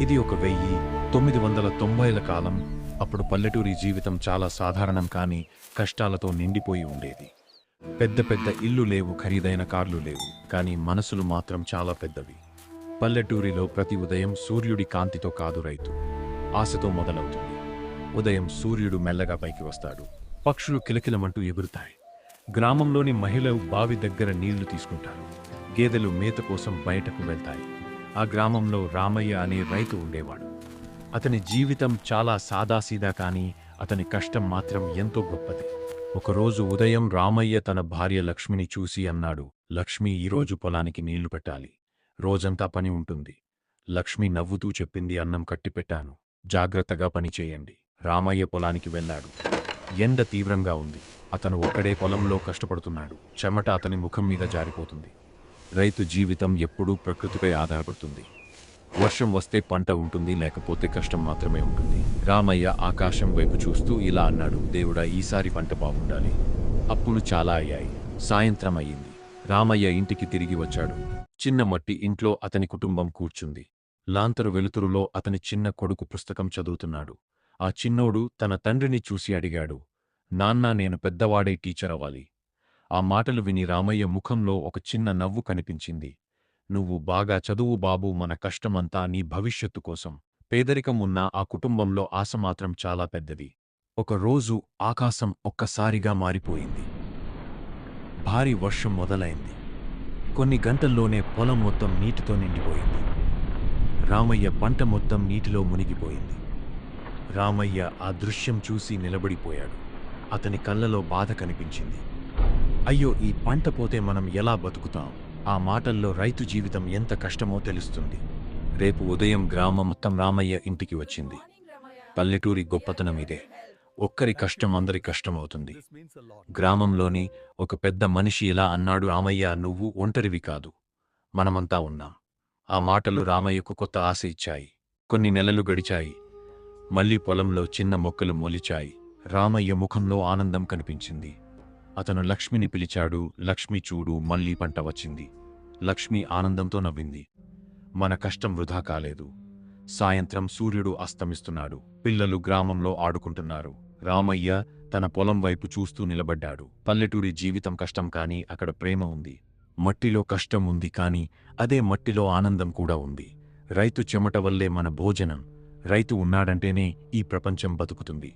ఇది ఒక 1990ల కాలం. అప్పుడు పల్లెటూరి జీవితం చాలా సాధారణం, కానీ కష్టాలతో నిండిపోయి ఉండేది. పెద్ద పెద్ద ఇల్లు లేవు, ఖరీదైన కార్లు లేవు, కానీ మనసులు మాత్రం చాలా పెద్దవి. పల్లెటూరిలో ప్రతి ఉదయం సూర్యుడి కాంతితో కాదు, రైతు ఆశతో మొదలవుతుంది. ఉదయం సూర్యుడు మెల్లగా పైకి వస్తాడు. పక్షులు కిలకిలమంటూ ఎగురుతాయి. గ్రామంలోని మహిళలు బావి దగ్గర నీళ్లు తీసుకుంటారు. గేదెలు మేత కోసం బయటకు వెళ్తాయి. ఆ గ్రామంలో రామయ్య అనే రైతు ఉండేవాడు. అతని జీవితం చాలా సాదాసీదా, కానీ అతని కష్టం మాత్రం ఎంతో గొప్పది. ఒకరోజు ఉదయం రామయ్య తన భార్య లక్ష్మిని చూసి అన్నాడు, లక్ష్మి, ఈరోజు పొలానికి నీళ్లు పెట్టాలి. రోజంతా పని ఉంటుంది. లక్ష్మి నవ్వుతూ చెప్పింది, అన్నం కట్టిపెట్టాను, జాగ్రత్తగా పని చేయండి. రామయ్య పొలానికి వెళ్ళాడు. ఎండ తీవ్రంగా ఉంది. అతను ఒక్కడే పొలంలో కష్టపడుతున్నాడు. చెమట అతని ముఖం మీద జారిపోతుంది. రైతు జీవితం ఎప్పుడూ ప్రకృతిపై ఆధారపడుతుంది. వర్షం వస్తే పంట ఉంటుంది, లేకపోతే కష్టం మాత్రమే ఉంటుంది. రామయ్య ఆకాశం వైపు చూస్తూ ఇలా అన్నాడు, దేవుడా, ఈసారి పంట బాగుండాలి. అప్పులు చాలా అయ్యాయి. సాయంత్రం అయ్యింది. రామయ్య ఇంటికి తిరిగి వచ్చాడు. చిన్న మట్టి ఇంట్లో అతని కుటుంబం కూర్చుంది. లాంతరు వెలుతురులో అతని చిన్న కొడుకు పుస్తకం చదువుతున్నాడు. ఆ చిన్నోడు తన తండ్రిని చూసి అడిగాడు, నాన్నా, నేను పెద్దవాడై టీచర్ అవ్వాలి. ఆ మాటలు విని రామయ్య ముఖంలో ఒక చిన్న నవ్వు కనిపించింది. నువ్వు బాగా చదువు బాబు, మన కష్టమంతా నీ భవిష్యత్తు కోసం. పేదరికం ఉన్న ఆ కుటుంబంలో ఆశ మాత్రం చాలా పెద్దది. ఒకరోజు ఆకాశం ఒక్కసారిగా మారిపోయింది. భారీ వర్షం మొదలైంది. కొన్ని గంటల్లోనే పొలం మొత్తం నీటితో నిండిపోయింది. రామయ్య పంట మొత్తం నీటిలో మునిగిపోయింది. రామయ్య ఆ దృశ్యం చూసి నిలబడిపోయాడు. అతని కళ్ళలో బాధ కనిపించింది. అయ్యో, ఈ పంట పోతే మనం ఎలా బతుకుతాం? ఆ మాటల్లో రైతు జీవితం ఎంత కష్టమో తెలుస్తుంది. రేపు ఉదయం గ్రామం మొత్తం రామయ్య ఇంటికి వచ్చింది. పల్లెటూరి గొప్పతనం ఇదే. ఒక్కరి కష్టం అందరి కష్టమవుతుంది. గ్రామంలోని ఒక పెద్ద మనిషి ఇలా అన్నాడు, రామయ్య, నువ్వు ఒంటరివి కాదు, మనమంతా ఉన్నాం. ఆ మాటలు రామయ్యకు కొత్త ఆశ ఇచ్చాయి. కొన్ని నెలలు గడిచాయి. మళ్లీ పొలంలో చిన్న మొక్కలు మొలిచాయి. రామయ్య ముఖంలో ఆనందం కనిపించింది. అతను లక్ష్మిని పిలిచాడు. లక్ష్మి, చూడు, మళ్లీ పంట వచ్చింది. లక్ష్మి ఆనందంతో నవ్వింది. మన కష్టం వృధా కాలేదు. సాయంత్రం సూర్యుడు అస్తమిస్తున్నాడు. పిల్లలు గ్రామంలో ఆడుకుంటున్నారు. రామయ్య తన పొలం వైపు చూస్తూ నిలబడ్డాడు. పల్లెటూరి జీవితం కష్టం, కానీ అక్కడ ప్రేమ ఉంది. మట్టిలో కష్టం ఉంది, కానీ అదే మట్టిలో ఆనందం కూడా ఉంది. రైతు చెమట వల్లే మన భోజనం. రైతు ఉన్నాడంటేనే ఈ ప్రపంచం బతుకుతుంది.